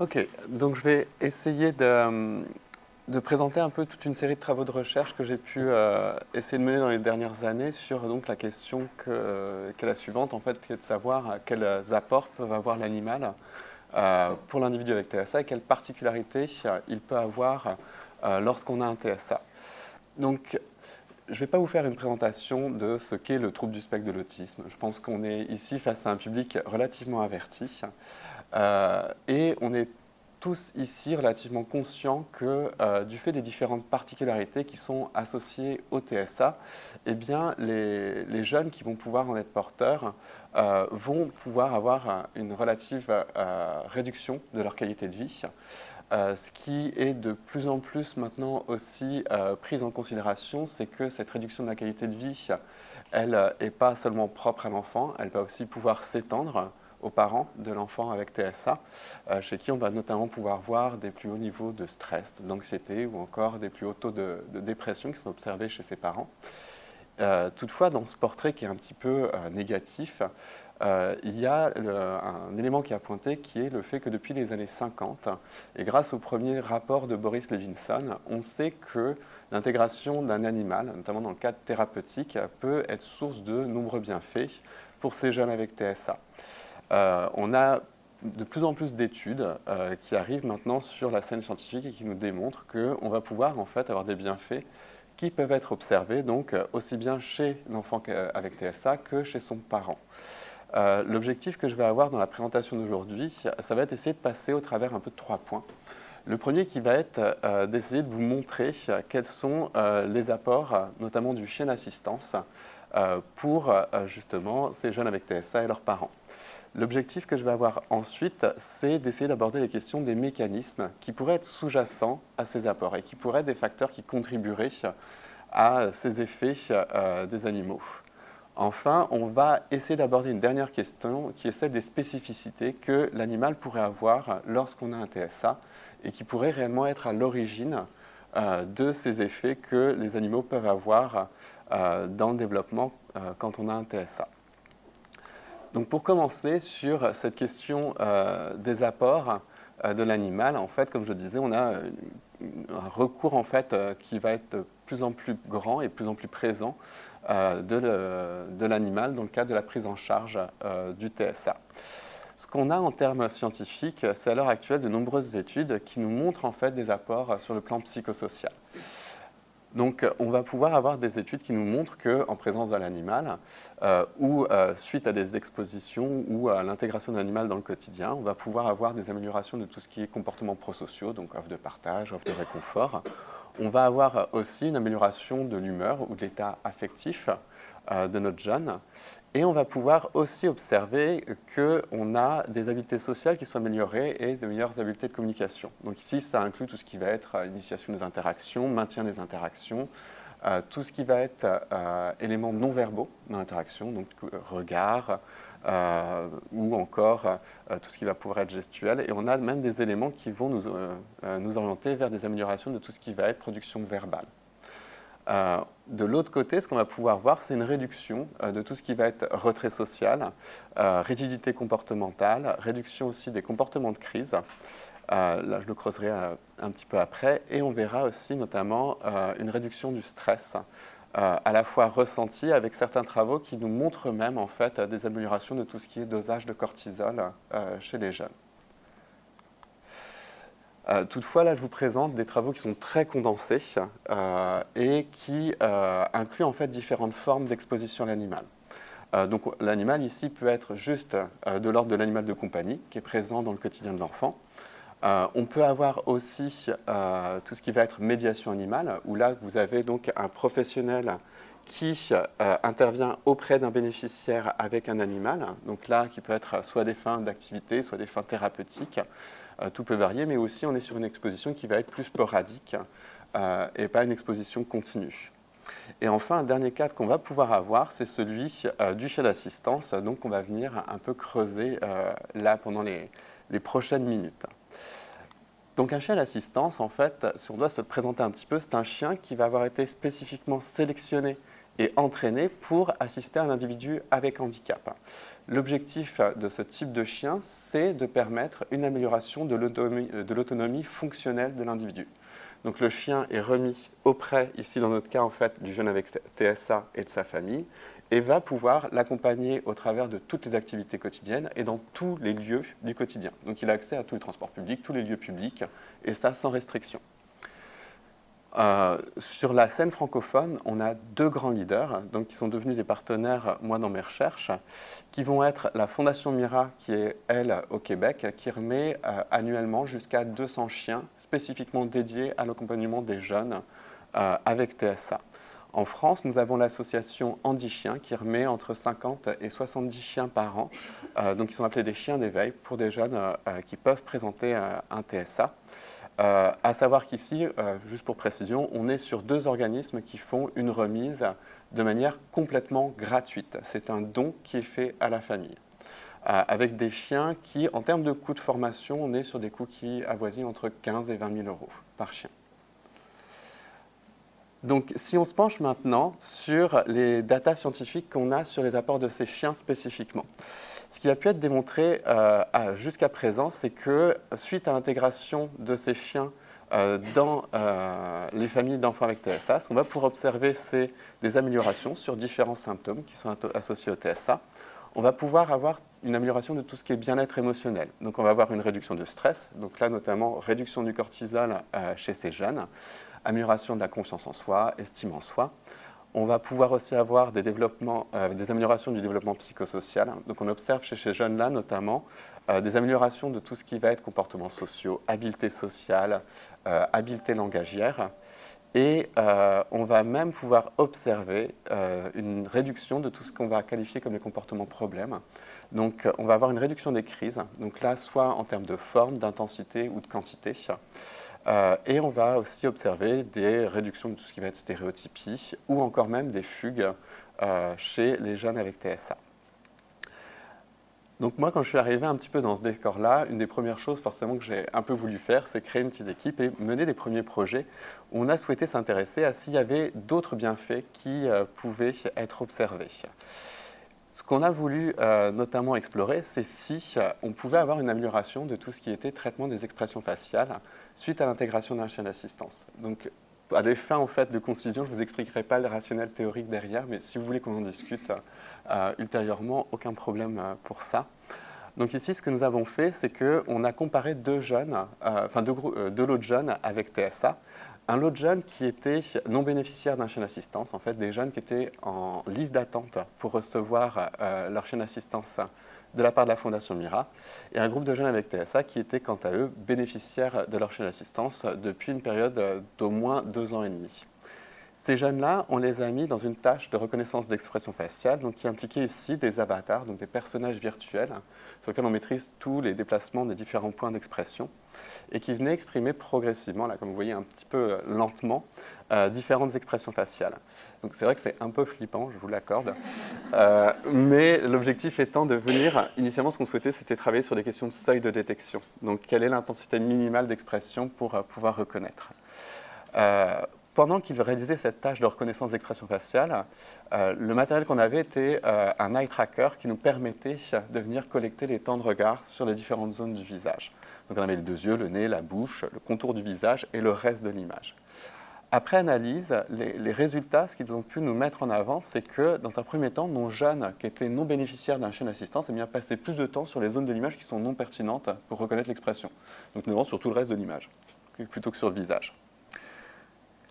Ok, donc je vais essayer de présenter un peu toute une série de travaux de recherche que j'ai pu essayer de mener dans les dernières années sur donc, la question qui est la suivante, en fait, qui est de savoir quels apports peuvent avoir l'animal pour l'individu avec TSA et quelles particularités il peut avoir lorsqu'on a un TSA. Donc, je ne vais pas vous faire une présentation de ce qu'est le trouble du spectre de l'autisme. Je pense qu'on est ici face à un public relativement averti. Et on est tous ici relativement conscients que du fait des différentes particularités qui sont associées au TSA, eh bien, les jeunes qui vont pouvoir en être porteurs vont pouvoir avoir une relative réduction de leur qualité de vie. Ce qui est de plus en plus maintenant aussi pris en considération, c'est que cette réduction de la qualité de vie, elle n'est pas seulement propre à l'enfant, elle va aussi pouvoir s'étendre aux parents de l'enfant avec TSA, chez qui on va notamment pouvoir voir des plus hauts niveaux de stress, d'anxiété ou encore des plus hauts taux de dépression qui sont observés chez ces parents. Toutefois, dans ce portrait qui est un petit peu négatif, il y a un élément qui a pointé qui est le fait que depuis les années 50, et grâce au premier rapport de Boris Levinson, on sait que l'intégration d'un animal, notamment dans le cadre thérapeutique, peut être source de nombreux bienfaits pour ces jeunes avec TSA. On a de plus en plus d'études qui arrivent maintenant sur la scène scientifique et qui nous démontrent qu'on va pouvoir en fait avoir des bienfaits qui peuvent être observés donc aussi bien chez l'enfant avec TSA que chez son parent. L'objectif que je vais avoir dans la présentation d'aujourd'hui, ça va être d'essayer de passer au travers un peu de 3 points. Le premier qui va être d'essayer de vous montrer quels sont les apports, notamment du chien d'assistance, pour justement ces jeunes avec TSA et leurs parents. L'objectif que je vais avoir ensuite, c'est d'essayer d'aborder les questions des mécanismes qui pourraient être sous-jacents à ces apports et qui pourraient être des facteurs qui contribueraient à ces effets des animaux. Enfin, on va essayer d'aborder une dernière question qui est celle des spécificités que l'animal pourrait avoir lorsqu'on a un TSA et qui pourrait réellement être à l'origine de ces effets que les animaux peuvent avoir dans le développement quand on a un TSA. Donc pour commencer sur cette question des apports de l'animal, en fait, comme je disais, on a un recours en fait, qui va être de plus en plus grand et de plus en plus présent de l'animal dans le cadre de la prise en charge du TSA. Ce qu'on a en termes scientifiques, c'est à l'heure actuelle de nombreuses études qui nous montrent en fait des apports sur le plan psychosocial. Donc, on va pouvoir avoir des études qui nous montrent qu'en présence de l'animal, ou suite à des expositions ou à l'intégration de l'animal dans le quotidien, on va pouvoir avoir des améliorations de tout ce qui est comportements prosociaux, donc offre de partage, offre de réconfort. On va avoir aussi une amélioration de l'humeur ou de l'état affectif de notre jeune. Et on va pouvoir aussi observer qu'on a des habiletés sociales qui sont améliorées et de meilleures habiletés de communication. Donc ici, ça inclut tout ce qui va être initiation des interactions, maintien des interactions, tout ce qui va être éléments non verbaux dans l'interaction, donc regard, ou encore tout ce qui va pouvoir être gestuel. Et on a même des éléments qui vont nous orienter vers des améliorations de tout ce qui va être production verbale. De l'autre côté, ce qu'on va pouvoir voir, c'est une réduction de tout ce qui va être retrait social, rigidité comportementale, réduction aussi des comportements de crise. Là, je le creuserai un petit peu après. Et on verra aussi notamment une réduction du stress, à la fois ressenti avec certains travaux qui nous montrent même en fait des améliorations de tout ce qui est dosage de cortisol chez les jeunes. Toutefois, là, je vous présente des travaux qui sont très condensés et qui incluent en fait différentes formes d'exposition à l'animal. Donc l'animal ici peut être juste de l'ordre de l'animal de compagnie qui est présent dans le quotidien de l'enfant. On peut avoir aussi tout ce qui va être médiation animale, où là vous avez donc un professionnel qui intervient auprès d'un bénéficiaire avec un animal, donc là qui peut être soit des fins d'activité, soit des fins thérapeutiques. Tout peut varier, mais aussi on est sur une exposition qui va être plus sporadique et pas une exposition continue. Et enfin, un dernier cadre qu'on va pouvoir avoir, c'est celui du chien d'assistance, donc on va venir un peu creuser là pendant les prochaines minutes. Donc un chien d'assistance, en fait, si on doit se le présenter un petit peu, c'est un chien qui va avoir été spécifiquement sélectionné et entraînés pour assister à un individu avec handicap. L'objectif de ce type de chien, c'est de permettre une amélioration de l'autonomie fonctionnelle de l'individu. Donc le chien est remis auprès, ici dans notre cas en fait, du jeune avec TSA et de sa famille, et va pouvoir l'accompagner au travers de toutes les activités quotidiennes et dans tous les lieux du quotidien. Donc il a accès à tous les transports publics, tous les lieux publics, et ça sans restriction. Sur la scène francophone, on a deux grands leaders donc, qui sont devenus des partenaires, moi, dans mes recherches, qui vont être la Fondation Mira, qui est, elle, au Québec, qui remet annuellement jusqu'à 200 chiens spécifiquement dédiés à l'accompagnement des jeunes avec TSA. En France, nous avons l'association Andy Chien qui remet entre 50 et 70 chiens par an, donc qui sont appelés des chiens d'éveil pour des jeunes qui peuvent présenter un TSA. À savoir qu'ici, juste pour précision, on est sur deux organismes qui font une remise de manière complètement gratuite. C'est un don qui est fait à la famille. Avec des chiens qui, en termes de coûts de formation, on est sur des coûts qui avoisinent entre 15 et 20 000 euros par chien. Donc, si on se penche maintenant sur les datas scientifiques qu'on a sur les apports de ces chiens spécifiquement, ce qui a pu être démontré jusqu'à présent, c'est que suite à l'intégration de ces chiens dans les familles d'enfants avec TSA, ce qu'on va pouvoir observer, c'est des améliorations sur différents symptômes qui sont associés au TSA. On va pouvoir avoir une amélioration de tout ce qui est bien-être émotionnel. Donc, on va avoir une réduction de stress, donc là notamment réduction du cortisol chez ces jeunes, amélioration de la confiance en soi, estime en soi. On va pouvoir aussi avoir des améliorations du développement psychosocial. Donc on observe chez ces jeunes-là notamment des améliorations de tout ce qui va être comportements sociaux, habileté sociale, habileté langagière. Et on va même pouvoir observer une réduction de tout ce qu'on va qualifier comme les comportements problèmes. Donc on va avoir une réduction des crises, donc là soit en termes de forme, d'intensité ou de quantité. Et on va aussi observer des réductions de tout ce qui va être stéréotypie ou encore même des fugues chez les jeunes avec TSA. Donc moi, quand je suis arrivé un petit peu dans ce décor-là, une des premières choses forcément que j'ai un peu voulu faire, c'est créer une petite équipe et mener des premiers projets où on a souhaité s'intéresser à s'il y avait d'autres bienfaits qui pouvaient être observés. Ce qu'on a voulu notamment explorer, c'est si on pouvait avoir une amélioration de tout ce qui était traitement des expressions faciales suite à l'intégration d'un chien d'assistance. Donc, à des fins en fait, de concision, je ne vous expliquerai pas le rationnel théorique derrière, mais si vous voulez qu'on en discute ultérieurement, aucun problème pour ça. Donc ici, ce que nous avons fait, c'est qu'on a comparé deux lots de jeunes avec TSA. Un lot de jeunes qui étaient non bénéficiaires d'un chien d'assistance, en fait, des jeunes qui étaient en liste d'attente pour recevoir leur chien d'assistance de la part de la Fondation Mira, et un groupe de jeunes avec TSA qui étaient, quant à eux, bénéficiaires de leur chien d'assistance depuis une période d'au moins 2 ans et demi. Ces jeunes-là, on les a mis dans une tâche de reconnaissance d'expression faciale, donc qui impliquait ici des avatars, donc des personnages virtuels, sur lesquels on maîtrise tous les déplacements des différents points d'expression, et qui venaient exprimer progressivement, là, comme vous voyez un petit peu lentement, différentes expressions faciales. Donc c'est vrai que c'est un peu flippant, je vous l'accorde, mais l'objectif étant de venir, initialement ce qu'on souhaitait, c'était travailler sur des questions de seuil de détection. Donc quelle est l'intensité minimale d'expression pour pouvoir reconnaître. Pendant qu'ils réalisaient cette tâche de reconnaissance d'expression faciale, le matériel qu'on avait était un eye tracker qui nous permettait de venir collecter les temps de regard sur les différentes zones du visage. Donc on avait les 2 yeux, le nez, la bouche, le contour du visage et le reste de l'image. Après analyse, les résultats, ce qu'ils ont pu nous mettre en avant, c'est que dans un premier temps, nos jeunes qui étaient non bénéficiaires d'un chien d'assistance passaient plus de temps sur les zones de l'image qui sont non pertinentes pour reconnaître l'expression. Donc nous avons sur tout le reste de l'image, plutôt que sur le visage.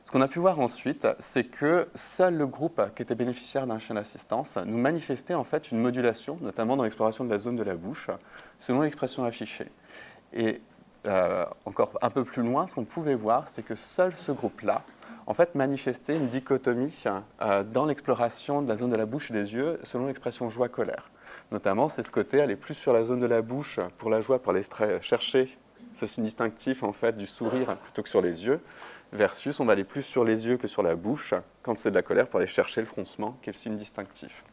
Ce qu'on a pu voir ensuite, c'est que seul le groupe qui était bénéficiaire d'un chien d'assistance nous manifestait en fait une modulation, notamment dans l'exploration de la zone de la bouche, selon l'expression affichée. Et encore un peu plus loin, ce qu'on pouvait voir, c'est que seul ce groupe-là, en fait, manifestait une dichotomie dans l'exploration de la zone de la bouche et des yeux selon l'expression joie-colère. Notamment, c'est ce côté aller plus sur la zone de la bouche pour la joie, pour aller chercher ce signe distinctif en fait, du sourire plutôt que sur les yeux, versus on va aller plus sur les yeux que sur la bouche quand c'est de la colère pour aller chercher le froncement qui est le signe distinctif.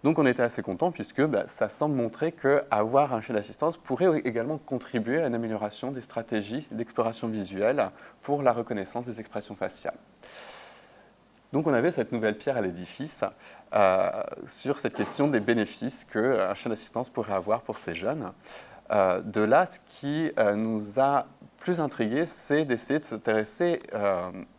Donc on était assez content puisque ça semble montrer qu'avoir un chien d'assistance pourrait également contribuer à une amélioration des stratégies d'exploration visuelle pour la reconnaissance des expressions faciales. Donc on avait cette nouvelle pierre à l'édifice sur cette question des bénéfices qu'un chien d'assistance pourrait avoir pour ces jeunes. De là, ce qui nous a plus intrigués, c'est d'essayer de s'intéresser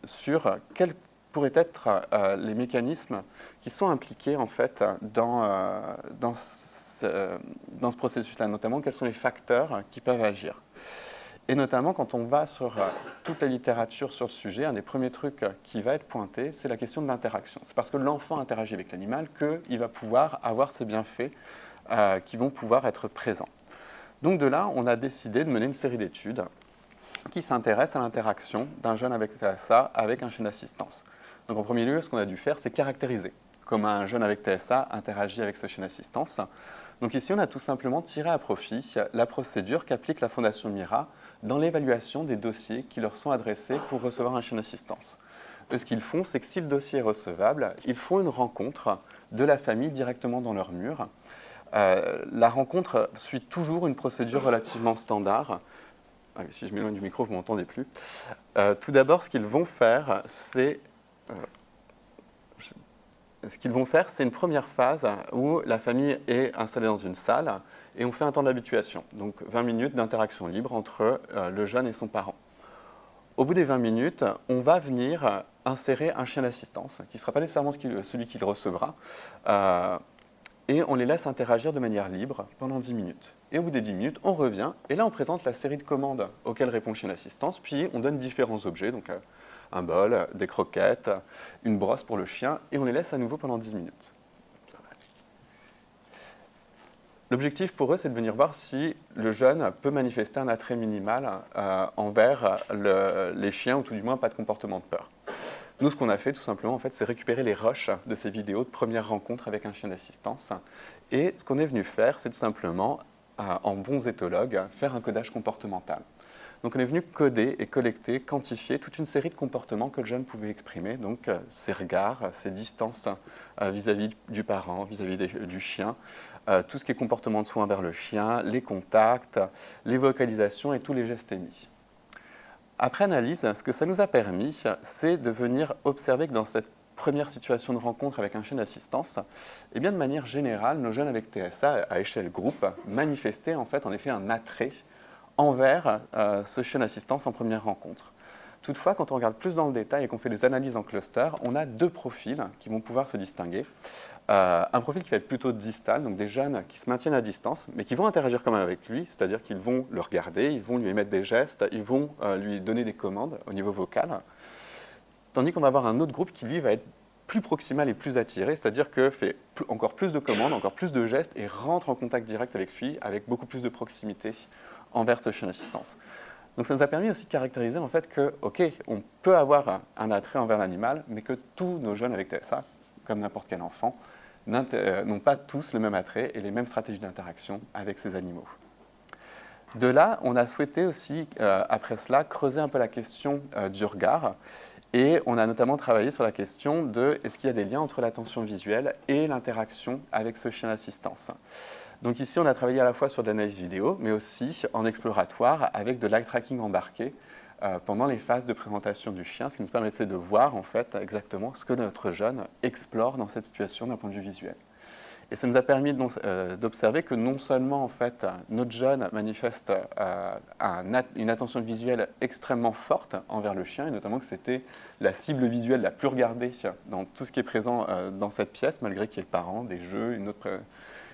sur quels pourraient être les mécanismes qui sont impliqués en fait dans ce processus-là, notamment quels sont les facteurs qui peuvent agir. Et notamment, quand on va sur toute la littérature sur le sujet, un des premiers trucs qui va être pointé, c'est la question de l'interaction. C'est parce que l'enfant interagit avec l'animal qu'il va pouvoir avoir ces bienfaits qui vont pouvoir être présents. Donc de là, on a décidé de mener une série d'études qui s'intéressent à l'interaction d'un jeune avec TSA avec un chien d'assistance. Donc en premier lieu, ce qu'on a dû faire, c'est caractériser comment un jeune avec TSA interagit avec ce chien d'assistance. Donc ici, on a tout simplement tiré à profit la procédure qu'applique la Fondation Mira dans l'évaluation des dossiers qui leur sont adressés pour recevoir un chien d'assistance. Eux, ce qu'ils font, c'est que si le dossier est recevable, ils font une rencontre de la famille directement dans leur mur. La rencontre suit toujours une procédure relativement standard. Ah, si je m'éloigne du micro, vous ne m'entendez plus. Tout d'abord, ce qu'ils vont faire, c'est une première phase où la famille est installée dans une salle et on fait un temps d'habituation, donc 20 minutes d'interaction libre entre le jeune et son parent. Au bout des 20 minutes, on va venir insérer un chien d'assistance, qui ne sera pas nécessairement celui qui le recevra, et on les laisse interagir de manière libre pendant 10 minutes. Et au bout des 10 minutes, on revient, et là on présente la série de commandes auxquelles répond le chien d'assistance, puis on donne différents objets, donc un bol, des croquettes, une brosse pour le chien, et on les laisse à nouveau pendant 10 minutes. L'objectif pour eux, c'est de venir voir si le jeune peut manifester un attrait minimal envers les chiens, ou tout du moins pas de comportement de peur. Nous, ce qu'on a fait, tout simplement, en fait, c'est récupérer les rushs de ces vidéos de première rencontre avec un chien d'assistance. Et ce qu'on est venu faire, c'est tout simplement, en bons éthologues, faire un codage comportemental. Donc on est venu coder et collecter, quantifier toute une série de comportements que le jeune pouvait exprimer, donc ses regards, ses distances vis-à-vis du parent, vis-à-vis du chien, tout ce qui est comportement de soin vers le chien, les contacts, les vocalisations et tous les gestes émis. Après analyse, ce que ça nous a permis, c'est de venir observer que dans cette première situation de rencontre avec un chien d'assistance, eh bien de manière générale, nos jeunes avec TSA à échelle groupe manifestaient en effet un attrait envers ce chien d'assistance en première rencontre. Toutefois, quand on regarde plus dans le détail et qu'on fait des analyses en cluster, on a deux profils qui vont pouvoir se distinguer. Un profil qui va être plutôt distal, donc des jeunes qui se maintiennent à distance, mais qui vont interagir quand même avec lui, c'est-à-dire qu'ils vont le regarder, ils vont lui émettre des gestes, ils vont lui donner des commandes au niveau vocal. Tandis qu'on va avoir un autre groupe qui, lui, va être plus proximal et plus attiré, c'est-à-dire que fait encore plus de commandes, encore plus de gestes et rentre en contact direct avec lui, avec beaucoup plus de proximité envers ce chien d'assistance. Donc ça nous a permis aussi de caractériser en fait que, ok, on peut avoir un attrait envers l'animal, mais que tous nos jeunes avec TSA, comme n'importe quel enfant, n'ont pas tous le même attrait et les mêmes stratégies d'interaction avec ces animaux. De là, on a souhaité aussi, après cela, creuser un peu la question du regard. Et on a notamment travaillé sur la question de est-ce qu'il y a des liens entre l'attention visuelle et l'interaction avec ce chien d'assistance. Donc ici, on a travaillé à la fois sur de l'analyse vidéo, mais aussi en exploratoire avec de l'eye tracking embarqué pendant les phases de présentation du chien, ce qui nous permettait de voir en fait exactement ce que notre jeune explore dans cette situation d'un point de vue visuel. Et ça nous a permis d'observer que non seulement en fait, notre jeune manifeste une attention visuelle extrêmement forte envers le chien, et notamment que c'était la cible visuelle la plus regardée dans tout ce qui est présent dans cette pièce, malgré qu'il y ait le parent, des jeux,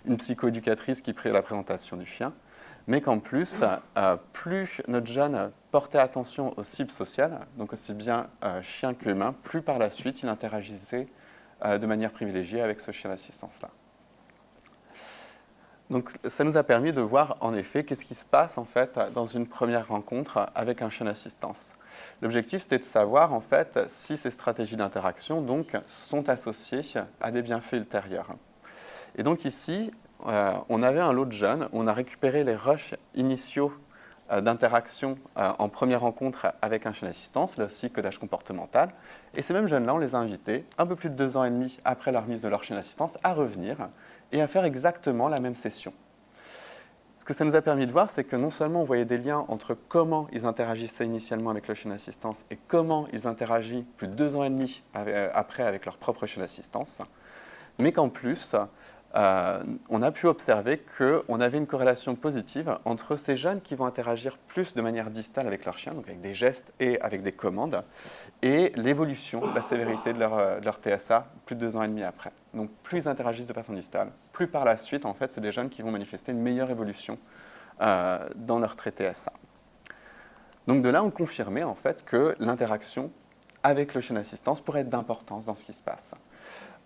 une psychoéducatrice qui prit la présentation du chien, mais qu'en plus, plus notre jeune portait attention aux cibles sociales, donc aussi bien chien qu'humain, plus par la suite il interagissait de manière privilégiée avec ce chien d'assistance-là. Donc ça nous a permis de voir en effet qu'est-ce qui se passe en fait dans une première rencontre avec un chien d'assistance. L'objectif c'était de savoir en fait si ces stratégies d'interaction donc sont associées à des bienfaits ultérieurs. Et donc ici, on avait un lot de jeunes où on a récupéré les rushs initiaux d'interaction en première rencontre avec un chien d'assistance, là aussi codage comportemental. Et ces mêmes jeunes-là, on les a invités, un peu plus de 2 ans et demi après la remise de leur chien d'assistance, à revenir et à faire exactement la même session. que ça nous a permis de voir, c'est que non seulement on voyait des liens entre comment ils interagissaient initialement avec le chien d'assistance et comment ils interagissent plus de 2 ans et demi après avec leur propre chien d'assistance, mais qu'en plus, on a pu observer qu'on avait une corrélation positive entre ces jeunes qui vont interagir plus de manière distale avec leur chien, donc avec des gestes et avec des commandes, et l'évolution de la sévérité de leur TSA plus de 2 ans et demi après. Donc plus ils interagissent de façon distale, plus par la suite, en fait, c'est des jeunes qui vont manifester une meilleure évolution dans leur trait TSA. Donc de là, on confirmait en fait que l'interaction avec le chien d'assistance pourrait être d'importance dans ce qui se passe.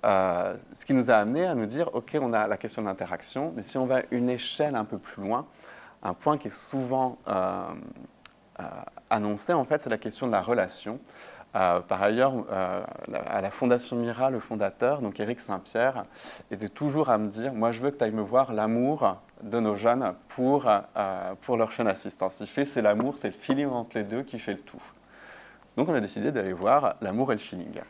Ce qui nous a amené à nous dire, OK, on a la question d'interaction, mais si on va à une échelle un peu plus loin, un point qui est souvent annoncé, en fait, c'est la question de la relation. Par ailleurs, à la Fondation Mira, le fondateur, donc Éric Saint-Pierre, était toujours à me dire, moi je veux que tu ailles me voir l'amour de nos jeunes pour leur chien d'assistance. C'est l'amour, c'est le feeling entre les deux qui fait le tout. Donc on a décidé d'aller voir l'amour et le feeling.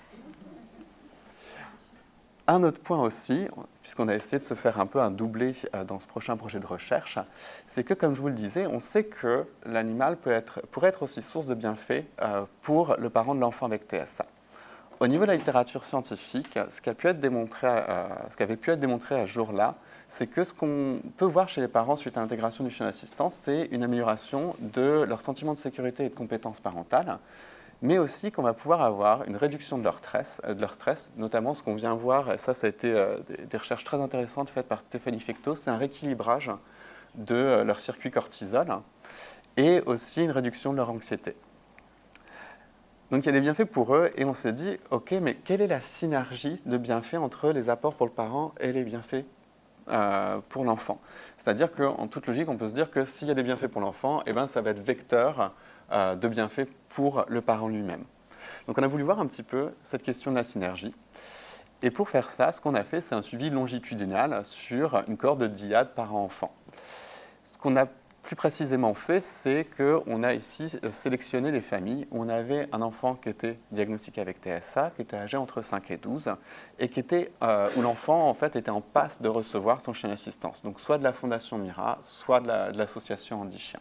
Un autre point aussi, puisqu'on a essayé de se faire un peu un doublé dans ce prochain projet de recherche, c'est que, comme je vous le disais, on sait que l'animal pourrait être aussi source de bienfaits pour le parent de l'enfant avec TSA. Au niveau de la littérature scientifique, ce qui avait pu être démontré à ce jour-là, c'est que ce qu'on peut voir chez les parents suite à l'intégration du chien d'assistance, c'est une amélioration de leur sentiment de sécurité et de compétence parentale, mais aussi qu'on va pouvoir avoir une réduction de leur stress, notamment ce qu'on vient voir, et ça a été des recherches très intéressantes faites par Stéphanie Fecteau, c'est un rééquilibrage de leur circuit cortisol et aussi une réduction de leur anxiété. Donc il y a des bienfaits pour eux et on s'est dit, ok, mais quelle est la synergie de bienfaits entre les apports pour le parent et les bienfaits pour l'enfant? C'est-à-dire qu'en toute logique, on peut se dire que s'il y a des bienfaits pour l'enfant, eh ben, ça va être vecteur de bienfaits pour le parent lui-même. Donc on a voulu voir un petit peu cette question de la synergie. Et pour faire ça, ce qu'on a fait, c'est un suivi longitudinal sur une cohorte de dyades parent-enfant. Ce qu'on a plus précisément fait, c'est qu'on a ici sélectionné des familles où on avait un enfant qui était diagnostiqué avec TSA, qui était âgé entre 5 et 12, et où l'enfant en fait, était en passe de recevoir son chien d'assistance, donc soit de la Fondation Mira, soit de l'association Andy Chien.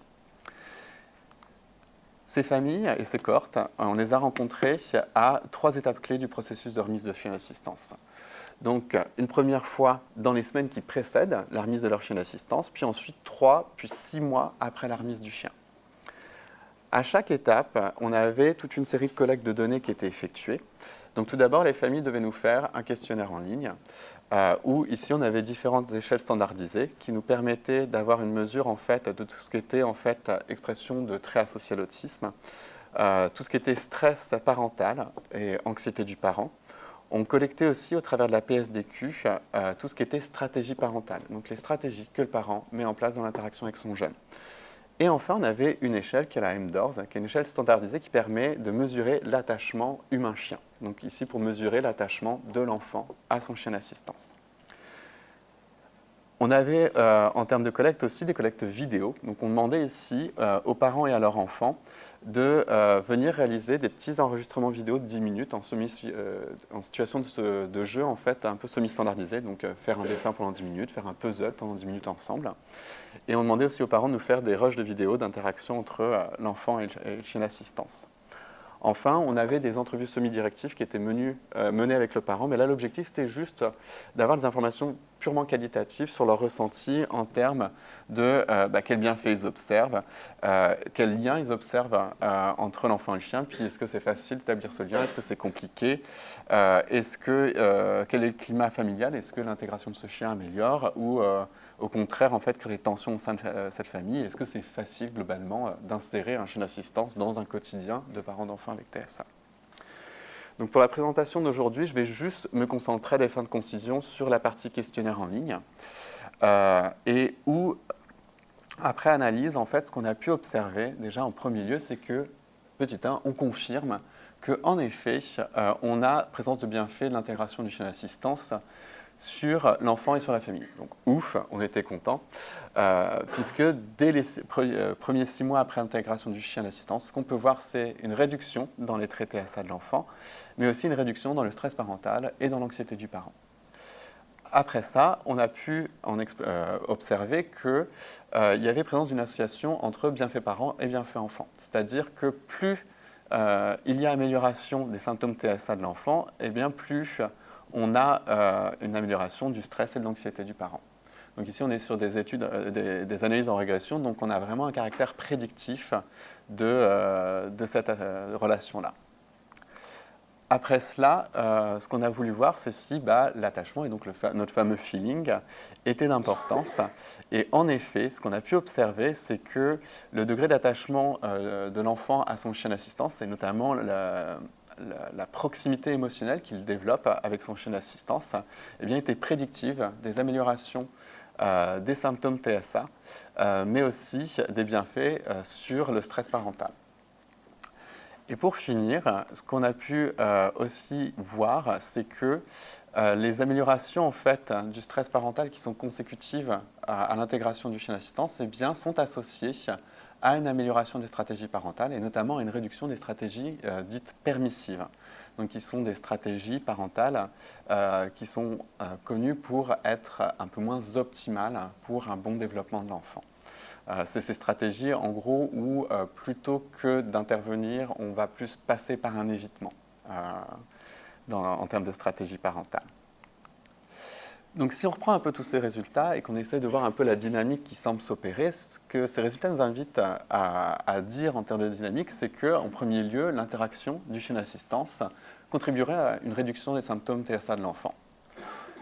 Ces familles et ces cohortes, on les a rencontrées à 3 étapes clés du processus de remise de chien d'assistance. Donc, une première fois dans les semaines qui précèdent la remise de leur chien d'assistance, puis ensuite 3, puis 6 mois après la remise du chien. À chaque étape, on avait toute une série de collectes de données qui étaient effectuées. Donc, tout d'abord, les familles devaient nous faire un questionnaire en ligne, où ici, on avait différentes échelles standardisées qui nous permettaient d'avoir une mesure en fait, de tout ce qui était en fait, expression de traits associés à l'autisme, tout ce qui était stress parental et anxiété du parent. On collectait aussi au travers de la PSDQ tout ce qui était stratégie parentale, donc les stratégies que le parent met en place dans l'interaction avec son jeune. Et enfin, on avait une échelle qui est la MDORS, qui est une échelle standardisée qui permet de mesurer l'attachement humain-chien. Donc ici, pour mesurer l'attachement de l'enfant à son chien d'assistance. On avait, en termes de collecte aussi, des collectes vidéo. Donc on demandait ici aux parents et à leurs enfants de venir réaliser des petits enregistrements vidéo de 10 minutes en situation de jeu en fait, un peu semi-standardisé. Donc faire un dessin pendant 10 minutes, faire un puzzle pendant 10 minutes ensemble. Et on demandait aussi aux parents de nous faire des rushs de vidéos d'interaction entre l'enfant et le chien d'assistance. Enfin, on avait des entrevues semi-directives qui étaient menées avec le parent, mais là, l'objectif, c'était juste d'avoir des informations purement qualitatives sur leur ressenti en termes de quels bienfaits ils observent, quel lien ils observent entre l'enfant et le chien, puis est-ce que c'est facile d'établir ce lien, est-ce que c'est compliqué, quel est le climat familial, est-ce que l'intégration de ce chien améliore ou au contraire, en fait, créer des tensions au sein de cette famille. Est-ce que c'est facile, globalement, d'insérer un chien d'assistance dans un quotidien de parents d'enfants avec TSA? Donc, pour la présentation d'aujourd'hui, je vais juste me concentrer à des fins de concision sur la partie questionnaire en ligne et où, après analyse, en fait, ce qu'on a pu observer, déjà en premier lieu, c'est que, petit 1, on confirme qu'en effet, on a présence de bienfaits de l'intégration du chien d'assistance sur l'enfant et sur la famille. Donc ouf, on était contents, puisque dès les premiers 6 mois après l'intégration du chien d'assistance, ce qu'on peut voir, c'est une réduction dans les traits TSA de l'enfant, mais aussi une réduction dans le stress parental et dans l'anxiété du parent. après ça, on a pu observer qu'il y avait présence d'une association entre bienfaits parents et bienfaits enfants. C'est-à-dire que plus il y a amélioration des symptômes TSA de l'enfant, et bien plus on a une amélioration du stress et de l'anxiété du parent. Donc ici, on est sur des études, des analyses en régression, donc on a vraiment un caractère prédictif de cette relation-là. Après cela, ce qu'on a voulu voir, c'est si l'attachement, et donc notre fameux feeling, était d'importance. Et en effet, ce qu'on a pu observer, c'est que le degré d'attachement de l'enfant à son chien d'assistance, et notamment la proximité émotionnelle qu'il développe avec son chien d'assistance, eh bien, était prédictive des améliorations des symptômes TSA, mais aussi des bienfaits sur le stress parental. Et pour finir, ce qu'on a pu aussi voir, c'est que les améliorations en fait, du stress parental qui sont consécutives à l'intégration du chien d'assistance eh bien, sont associées à une amélioration des stratégies parentales et notamment à une réduction des stratégies dites permissives. Donc, qui sont des stratégies parentales qui sont connues pour être un peu moins optimales pour un bon développement de l'enfant. C'est ces stratégies, en gros, où plutôt que d'intervenir, on va plus passer par un évitement en termes de stratégie parentale. Donc, si on reprend un peu tous ces résultats et qu'on essaie de voir un peu la dynamique qui semble s'opérer, ce que ces résultats nous invitent à dire en termes de dynamique, c'est qu'en premier lieu, l'interaction du chien d'assistance contribuerait à une réduction des symptômes TSA de l'enfant.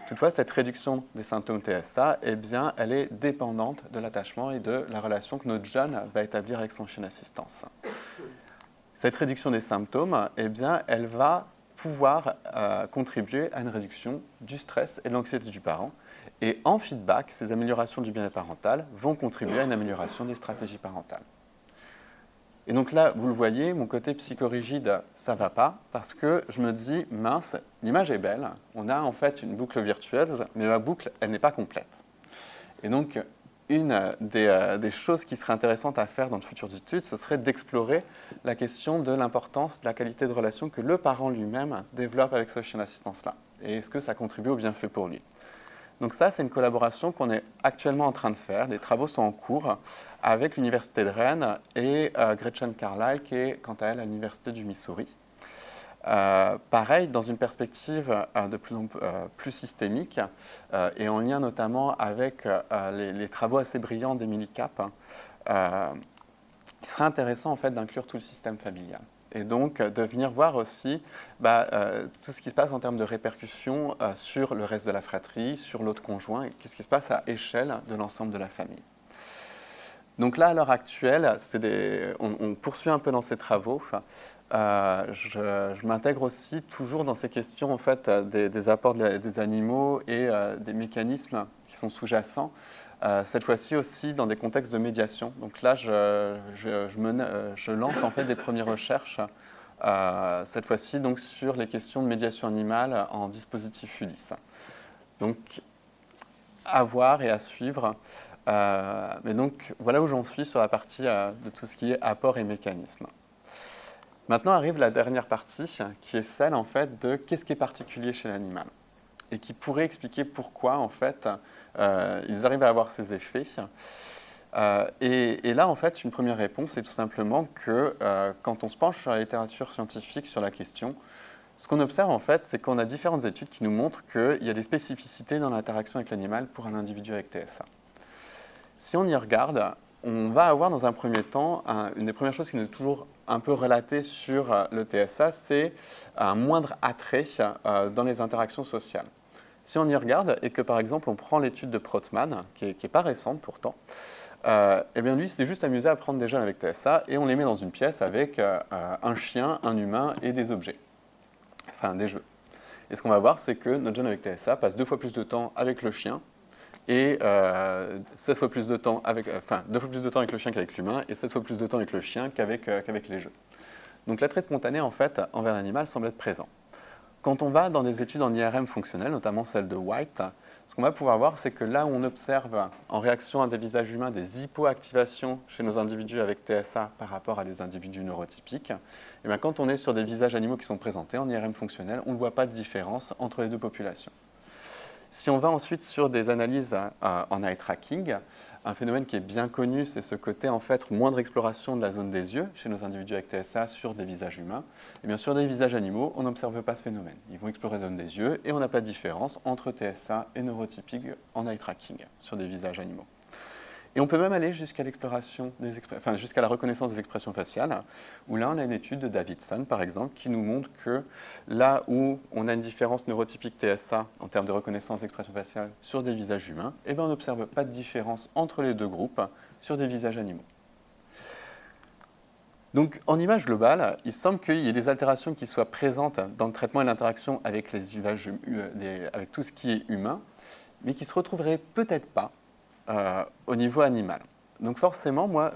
Toutefois, cette réduction des symptômes TSA, eh bien, elle est dépendante de l'attachement et de la relation que notre jeune va établir avec son chien d'assistance. Cette réduction des symptômes, eh bien, elle va pouvoir contribuer à une réduction du stress et de l'anxiété du parent. Et en feedback, ces améliorations du bien-être parental vont contribuer à une amélioration des stratégies parentales. Et donc là, vous le voyez, mon côté psychorigide, ça ne va pas, parce que je me dis, mince, l'image est belle, on a en fait une boucle virtuelle, mais ma boucle, elle n'est pas complète. Et donc, une des choses qui serait intéressante à faire dans de futures études, ce serait d'explorer la question de l'importance de la qualité de relation que le parent lui-même développe avec ce chien d'assistance-là. Et est-ce que ça contribue au bienfait pour lui ? Donc ça, c'est une collaboration qu'on est actuellement en train de faire. Les travaux sont en cours avec l'Université de Rennes et Gretchen Carlyle, qui est quant à elle à l'Université du Missouri. Pareil, dans une perspective de plus en plus systémique et en lien notamment avec les travaux assez brillants d'Emily Kapp, il serait intéressant en fait d'inclure tout le système familial. Et donc de venir voir aussi tout ce qui se passe en termes de répercussions sur le reste de la fratrie, sur l'autre conjoint, et qu'est-ce qui se passe à échelle de l'ensemble de la famille. Donc là, à l'heure actuelle, on poursuit un peu dans ces travaux. Je m'intègre aussi toujours dans ces questions en fait, des apports des animaux et des mécanismes qui sont sous-jacents. Cette fois-ci aussi dans des contextes de médiation. Donc là, je lance en fait des premières recherches, cette fois-ci donc sur les questions de médiation animale en dispositif Ulysse. Donc, à voir et à suivre. Mais donc, voilà où j'en suis sur la partie de tout ce qui est apport et mécanisme. Maintenant arrive la dernière partie, qui est celle en fait de qu'est-ce qui est particulier chez l'animal et qui pourrait expliquer pourquoi en fait ils arrivent à avoir ces effets. Et là, en fait, une première réponse est tout simplement que quand on se penche sur la littérature scientifique sur la question, ce qu'on observe en fait, c'est qu'on a différentes études qui nous montrent qu'il y a des spécificités dans l'interaction avec l'animal pour un individu avec TSA. Si on y regarde, on va avoir dans un premier temps, une des premières choses qui nous est toujours un peu relatée sur le TSA, c'est un moindre attrait dans les interactions sociales. Si on y regarde et que par exemple on prend l'étude de Prottman, qui n'est pas récente pourtant, eh bien lui s'est juste amusé à prendre des jeunes avec TSA et on les met dans une pièce avec un chien, un humain et des objets, enfin des jeux. Et ce qu'on va voir, c'est que notre jeune avec TSA passe 2 fois plus de temps avec le chien et 16 fois plus de temps avec, 2 fois plus de temps avec le chien qu'avec l'humain et 16 fois plus de temps avec le chien qu'avec les jeux. Donc l'attrait spontané en fait envers l'animal semble être présent. Quand on va dans des études en IRM fonctionnelle, notamment celle de White, ce qu'on va pouvoir voir, c'est que là où on observe en réaction à des visages humains des hypoactivations chez nos individus avec TSA par rapport à des individus neurotypiques, et bien quand on est sur des visages animaux qui sont présentés en IRM fonctionnelle, on ne voit pas de différence entre les deux populations. Si on va ensuite sur des analyses en eye tracking, un phénomène qui est bien connu, c'est ce côté en fait moindre exploration de la zone des yeux chez nos individus avec TSA sur des visages humains. Et bien sur des visages animaux, on n'observe pas ce phénomène. Ils vont explorer la zone des yeux et on n'a pas de différence entre TSA et neurotypique en eye tracking sur des visages animaux. Et on peut même aller jusqu'à l'exploration jusqu'à la reconnaissance des expressions faciales, où là on a une étude de Davidson par exemple qui nous montre que là où on a une différence neurotypique TSA en termes de reconnaissance d'expressions faciales sur des visages humains, eh bien on n'observe pas de différence entre les deux groupes sur des visages animaux. Donc en image globale, il semble qu'il y ait des altérations qui soient présentes dans le traitement et l'interaction avec avec tout ce qui est humain, mais qui ne se retrouveraient peut-être pas au niveau animal. Donc forcément, moi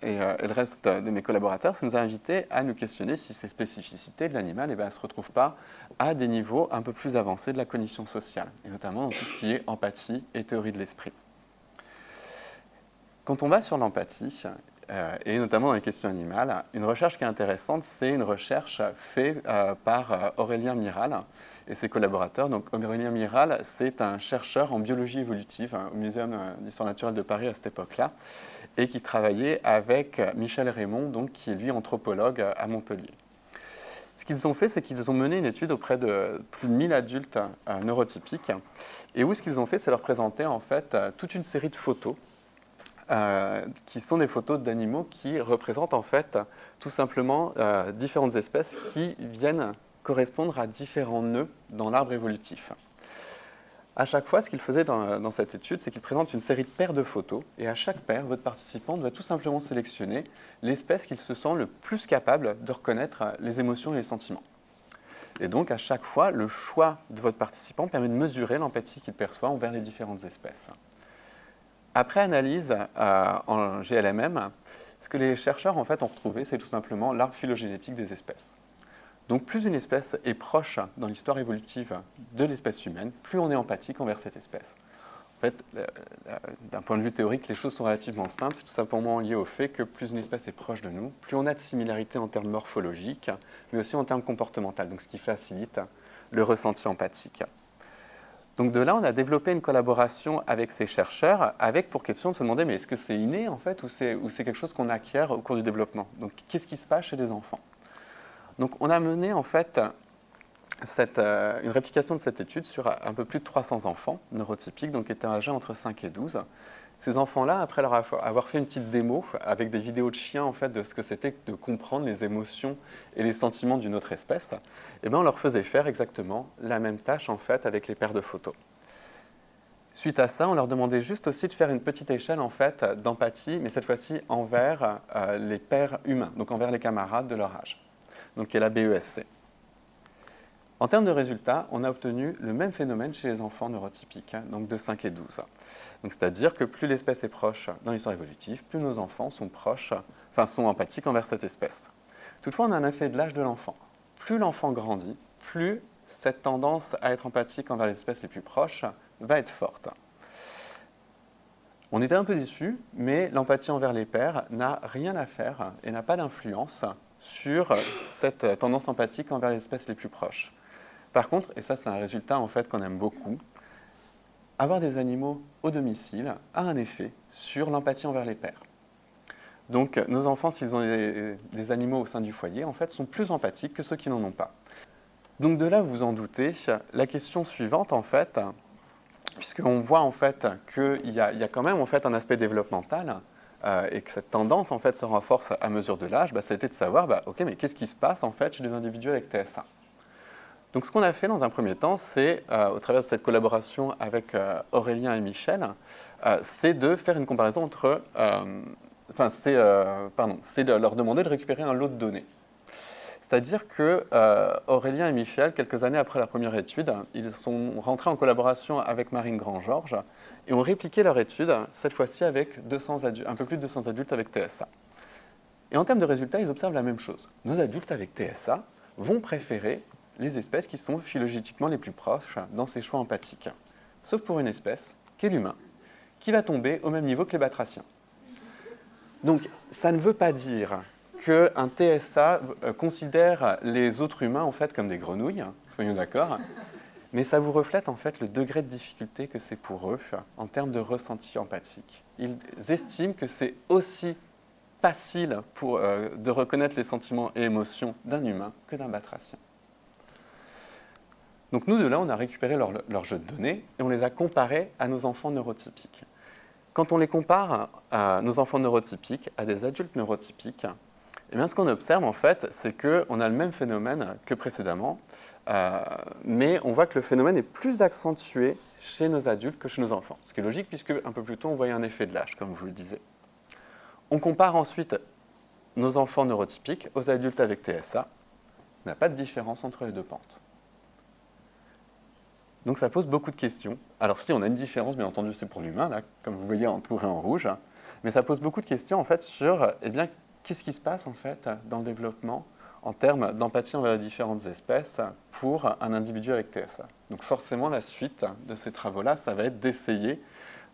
et le reste de mes collaborateurs, ça nous a invités à nous questionner si ces spécificités de l'animal ne se retrouvent pas à des niveaux un peu plus avancés de la cognition sociale, et notamment dans tout ce qui est empathie et théorie de l'esprit. Quand on va sur l'empathie, et notamment dans les questions animales, une recherche qui est intéressante, c'est une recherche faite par Aurélien Miral et ses collaborateurs. Donc Aurélien Miral, c'est un chercheur en biologie évolutive au Muséum d'histoire naturelle de Paris à cette époque-là, et qui travaillait avec Michel Raymond, donc, qui est lui anthropologue à Montpellier. Ce qu'ils ont fait, c'est qu'ils ont mené une étude auprès de plus de 1000 adultes neurotypiques, et où ce qu'ils ont fait, c'est leur présenter en fait toute une série de photos qui sont des photos d'animaux qui représentent en fait tout simplement différentes espèces qui viennent correspondre à différents nœuds dans l'arbre évolutif. À chaque fois, ce qu'il faisait dans cette étude, c'est qu'il présente une série de paires de photos, et à chaque paire, votre participant doit tout simplement sélectionner l'espèce qu'il se sent le plus capable de reconnaître les émotions et les sentiments. Et donc, à chaque fois, le choix de votre participant permet de mesurer l'empathie qu'il perçoit envers les différentes espèces. Après analyse en GLMM, ce que les chercheurs en fait, ont retrouvé, c'est tout simplement l'arbre phylogénétique des espèces. Donc plus une espèce est proche dans l'histoire évolutive de l'espèce humaine, plus on est empathique envers cette espèce. En fait, d'un point de vue théorique, les choses sont relativement simples. C'est tout simplement lié au fait que plus une espèce est proche de nous, plus on a de similarités en termes morphologiques, mais aussi en termes comportementaux, donc ce qui facilite le ressenti empathique. Donc de là, on a développé une collaboration avec ces chercheurs, avec pour question de se demander, mais est-ce que c'est inné en fait, ou c'est quelque chose qu'on acquiert au cours du développement? Donc qu'est-ce qui se passe chez les enfants? Donc on a mené en fait une réplication de cette étude sur un peu plus de 300 enfants neurotypiques, donc qui étaient âgés entre 5 et 12. Ces enfants-là, après leur avoir fait une petite démo avec des vidéos de chiens en fait, de ce que c'était de comprendre les émotions et les sentiments d'une autre espèce, eh bien, on leur faisait faire exactement la même tâche en fait, avec les paires de photos. Suite à ça, on leur demandait juste aussi de faire une petite échelle en fait, d'empathie, mais cette fois-ci envers les pairs humains, donc envers les camarades de leur âge, donc qui est la BESC. En termes de résultats, on a obtenu le même phénomène chez les enfants neurotypiques, donc de 5 et 12. Donc, c'est-à-dire que plus l'espèce est proche dans l'histoire évolutive, plus nos enfants sont sont empathiques envers cette espèce. Toutefois, on a un effet de l'âge de l'enfant. Plus l'enfant grandit, plus cette tendance à être empathique envers les espèces les plus proches va être forte. On était un peu déçus, mais l'empathie envers les pairs n'a rien à faire et n'a pas d'influence sur cette tendance empathique envers les espèces les plus proches. Par contre, et ça c'est un résultat en fait qu'on aime beaucoup, avoir des animaux au domicile a un effet sur l'empathie envers les pairs. Donc nos enfants, s'ils ont des animaux au sein du foyer, en fait, sont plus empathiques que ceux qui n'en ont pas. Donc de là, vous vous en doutez, la question suivante en fait, puisqu'on voit en fait qu'il y a quand même en fait un aspect développemental et que cette tendance en fait se renforce à mesure de l'âge, ça a été de savoir, ok, mais qu'est-ce qui se passe en fait chez les individus avec TSA? Donc ce qu'on a fait dans un premier temps, c'est, au travers de cette collaboration avec Aurélien et Michel, c'est de faire une comparaison entre... c'est de leur demander de récupérer un lot de données. C'est-à-dire que Aurélien et Michel, quelques années après la première étude, ils sont rentrés en collaboration avec Marine Grand-Georges et ont répliqué leur étude, cette fois-ci avec un peu plus de 200 adultes avec TSA. Et en termes de résultats, ils observent la même chose. Nos adultes avec TSA vont préférer les espèces qui sont phylogénétiquement les plus proches dans ces choix empathiques. Sauf pour une espèce, qui est l'humain, qui va tomber au même niveau que les batraciens. Donc, ça ne veut pas dire qu'un TSA considère les autres humains en fait comme des grenouilles, soyons d'accord, mais ça vous reflète en fait le degré de difficulté que c'est pour eux en termes de ressenti empathique. Ils estiment que c'est aussi facile de reconnaître les sentiments et émotions d'un humain que d'un batracien. Donc nous, de là, on a récupéré leur jeu de données et on les a comparés à nos enfants neurotypiques. Quand on les compare à nos enfants neurotypiques à des adultes neurotypiques, eh bien, ce qu'on observe en fait, c'est qu'on a le même phénomène que précédemment, mais on voit que le phénomène est plus accentué chez nos adultes que chez nos enfants. Ce qui est logique puisque un peu plus tôt, on voyait un effet de l'âge, comme je vous le disais. On compare ensuite nos enfants neurotypiques aux adultes avec TSA. Il n'y a pas de différence entre les deux pentes. Donc ça pose beaucoup de questions. Alors si on a une différence, bien entendu, c'est pour l'humain, là, comme vous voyez entouré en rouge, mais ça pose beaucoup de questions en fait sur qu'est-ce qui se passe en fait dans le développement en termes d'empathie envers les différentes espèces pour un individu avec TSA. Donc forcément, la suite de ces travaux-là, ça va être d'essayer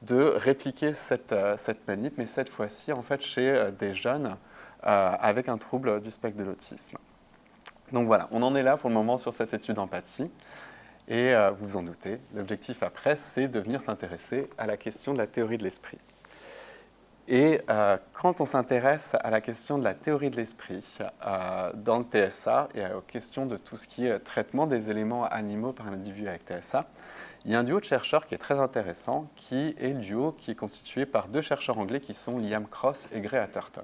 de répliquer cette manip, mais cette fois-ci en fait chez des jeunes avec un trouble du spectre de l'autisme. Donc voilà, on en est là pour le moment sur cette étude d'empathie. Et vous vous en doutez, l'objectif après, c'est de venir s'intéresser à la question de la théorie de l'esprit. Et quand on s'intéresse à la question de la théorie de l'esprit dans le TSA et aux questions de tout ce qui est traitement des éléments animaux par un individu avec TSA, il y a un duo de chercheurs qui est très intéressant, qui est le duo qui est constitué par deux chercheurs anglais qui sont Liam Cross et Gray Atherton.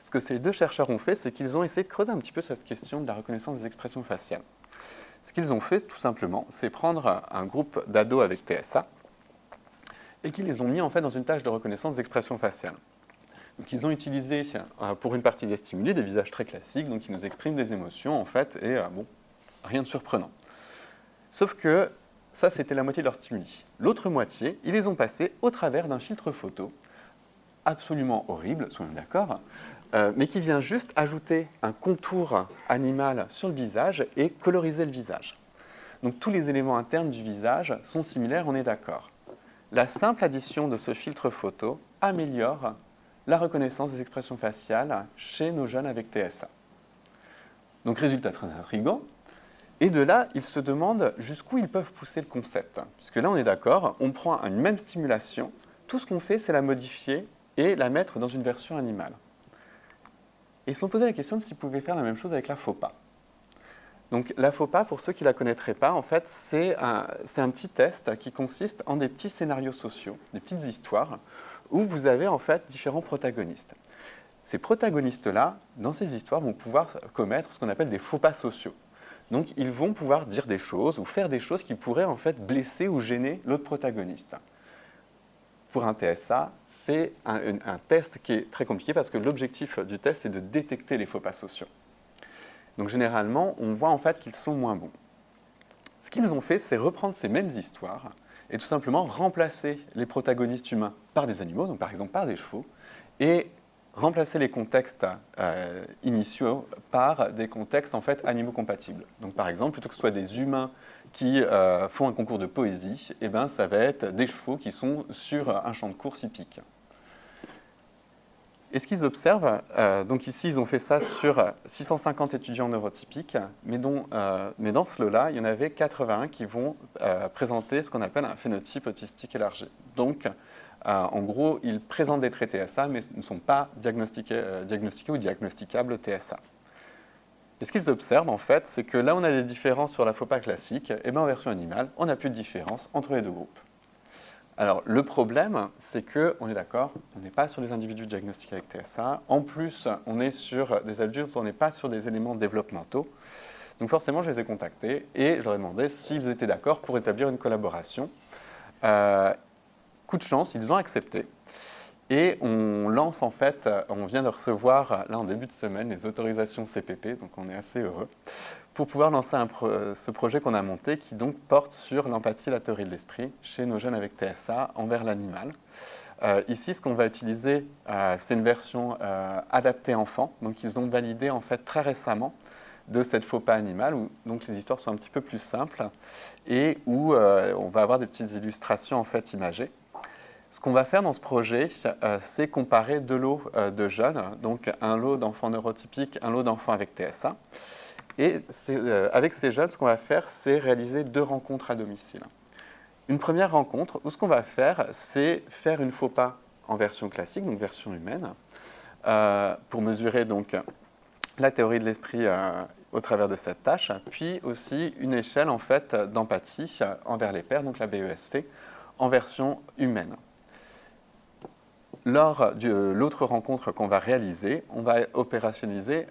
Ce que ces deux chercheurs ont fait, c'est qu'ils ont essayé de creuser un petit peu cette question de la reconnaissance des expressions faciales. Ce qu'ils ont fait, tout simplement, c'est prendre un groupe d'ados avec TSA et qu'ils les ont mis en fait dans une tâche de reconnaissance d'expression faciale. Donc, ils ont utilisé pour une partie des stimuli des visages très classiques, donc qui nous expriment des émotions en fait, et rien de surprenant. Sauf que ça, c'était la moitié de leur stimuli. L'autre moitié, ils les ont passés au travers d'un filtre photo absolument horrible, soyons d'accord, mais qui vient juste ajouter un contour animal sur le visage et coloriser le visage. Donc tous les éléments internes du visage sont similaires, on est d'accord. La simple addition de ce filtre photo améliore la reconnaissance des expressions faciales chez nos jeunes avec TSA. Donc résultat très intriguant. Et de là, ils se demandent jusqu'où ils peuvent pousser le concept. Puisque là, on est d'accord, on prend une même stimulation, tout ce qu'on fait, c'est la modifier et la mettre dans une version animale. Et ils se sont posé la question de s'ils pouvaient faire la même chose avec la FOPA. Donc la FOPA, pour ceux qui ne la connaîtraient pas, en fait, c'est un petit test qui consiste en des petits scénarios sociaux, des petites histoires, où vous avez en fait différents protagonistes. Ces protagonistes-là, dans ces histoires, vont pouvoir commettre ce qu'on appelle des faux pas sociaux. Donc ils vont pouvoir dire des choses ou faire des choses qui pourraient en fait blesser ou gêner l'autre protagoniste. Pour un TSA, c'est un test qui est très compliqué parce que l'objectif du test, c'est de détecter les faux pas sociaux. Donc généralement, on voit en fait qu'ils sont moins bons. Ce qu'ils ont fait, c'est reprendre ces mêmes histoires et tout simplement remplacer les protagonistes humains par des animaux, donc par exemple par des chevaux, et remplacer les contextes initiaux par des contextes en fait animaux compatibles. Donc par exemple, plutôt que ce soit des humains qui font un concours de poésie, eh ben, ça va être des chevaux qui sont sur un champ de course hippique. Et ce qu'ils observent, donc ici ils ont fait ça sur 650 étudiants neurotypiques, mais dans ce lot-là, il y en avait 81 qui vont présenter ce qu'on appelle un phénotype autistique élargi. Donc en gros, ils présentent des traits TSA, mais ne sont pas diagnostiqués ou diagnosticables TSA. Et ce qu'ils observent, en fait, c'est que là, on a des différences sur la FOPA classique, et bien en version animale, on n'a plus de différence entre les deux groupes. Alors, le problème, c'est qu'on est d'accord, on n'est pas sur des individus diagnostiqués avec TSA. En plus, on est sur des adultes, on n'est pas sur des éléments développementaux. Donc forcément, je les ai contactés et je leur ai demandé s'ils étaient d'accord pour établir une collaboration. Coup de chance, ils ont accepté. Et on lance en fait, on vient de recevoir là en début de semaine les autorisations CPP, donc on est assez heureux, pour pouvoir lancer ce projet qu'on a monté qui donc porte sur l'empathie et la théorie de l'esprit chez nos jeunes avec TSA envers l'animal. Ici, ce qu'on va utiliser, c'est une version adaptée enfant, donc ils ont validé en fait très récemment de cette FOPA animale, où donc les histoires sont un petit peu plus simples et où on va avoir des petites illustrations en fait imagées. Ce qu'on va faire dans ce projet, c'est comparer deux lots de jeunes, donc un lot d'enfants neurotypiques, un lot d'enfants avec TSA. Et avec ces jeunes, ce qu'on va faire, c'est réaliser 2 rencontres à domicile. Une première rencontre où ce qu'on va faire, c'est faire une faux pas en version classique, donc version humaine, pour mesurer donc la théorie de l'esprit au travers de cette tâche, puis aussi une échelle en fait d'empathie envers les pairs, donc la BESC, en version humaine. Lors de l'autre rencontre qu'on va réaliser, on va opérationnaliser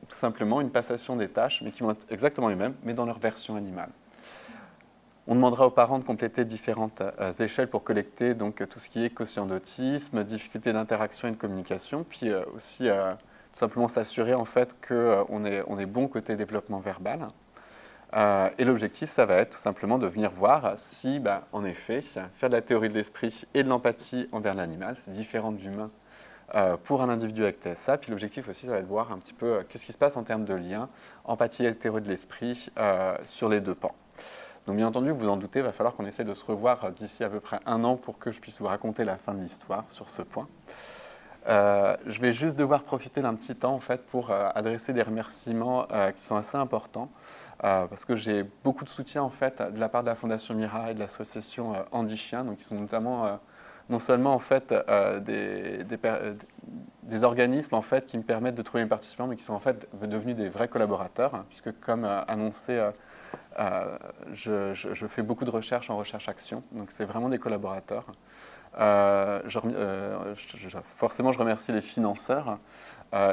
tout simplement une passation des tâches, mais qui vont être exactement les mêmes, mais dans leur version animale. On demandera aux parents de compléter différentes échelles pour collecter donc, tout ce qui est quotient d'autisme, difficulté d'interaction et de communication, puis aussi tout simplement s'assurer en fait qu'on est bon côté développement verbal. Et l'objectif, ça va être tout simplement de venir voir si, en effet, faire de la théorie de l'esprit et de l'empathie envers l'animal, c'est différent de l'humain pour un individu avec TSA. Puis l'objectif aussi, ça va être de voir un petit peu qu'est-ce qui se passe en termes de lien, empathie et théorie de l'esprit sur les 2 pans. Donc bien entendu, vous en doutez, il va falloir qu'on essaie de se revoir d'ici à peu près 1 an pour que je puisse vous raconter la fin de l'histoire sur ce point. Je vais juste devoir profiter d'un petit temps en fait, pour adresser des remerciements qui sont assez importants parce que j'ai beaucoup de soutien en fait, de la part de la Fondation Mira et de l'association Andy Chien, donc qui sont notamment non seulement en fait, des organismes en fait, qui me permettent de trouver mes participants, mais qui sont en fait devenus des vrais collaborateurs, hein, puisque comme annoncé, je fais beaucoup de recherches en recherche-action, donc c'est vraiment des collaborateurs. Forcément, je remercie les financeurs,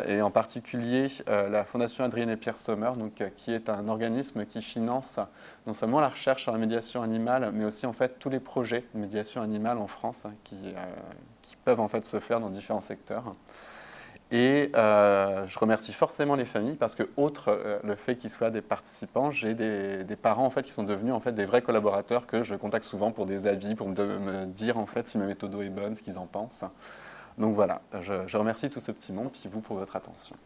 et en particulier la Fondation Adrien et Pierre Sommer, donc, qui est un organisme qui finance non seulement la recherche sur la médiation animale, mais aussi en fait, tous les projets de médiation animale en France qui peuvent en fait, se faire dans différents secteurs. Et je remercie forcément les familles parce que, outre le fait qu'ils soient des participants, j'ai des parents en fait, qui sont devenus en fait, des vrais collaborateurs que je contacte souvent pour des avis, pour me dire en fait, si ma méthode est bonne, ce qu'ils en pensent. Donc voilà, je remercie tout ce petit monde, puis vous pour votre attention.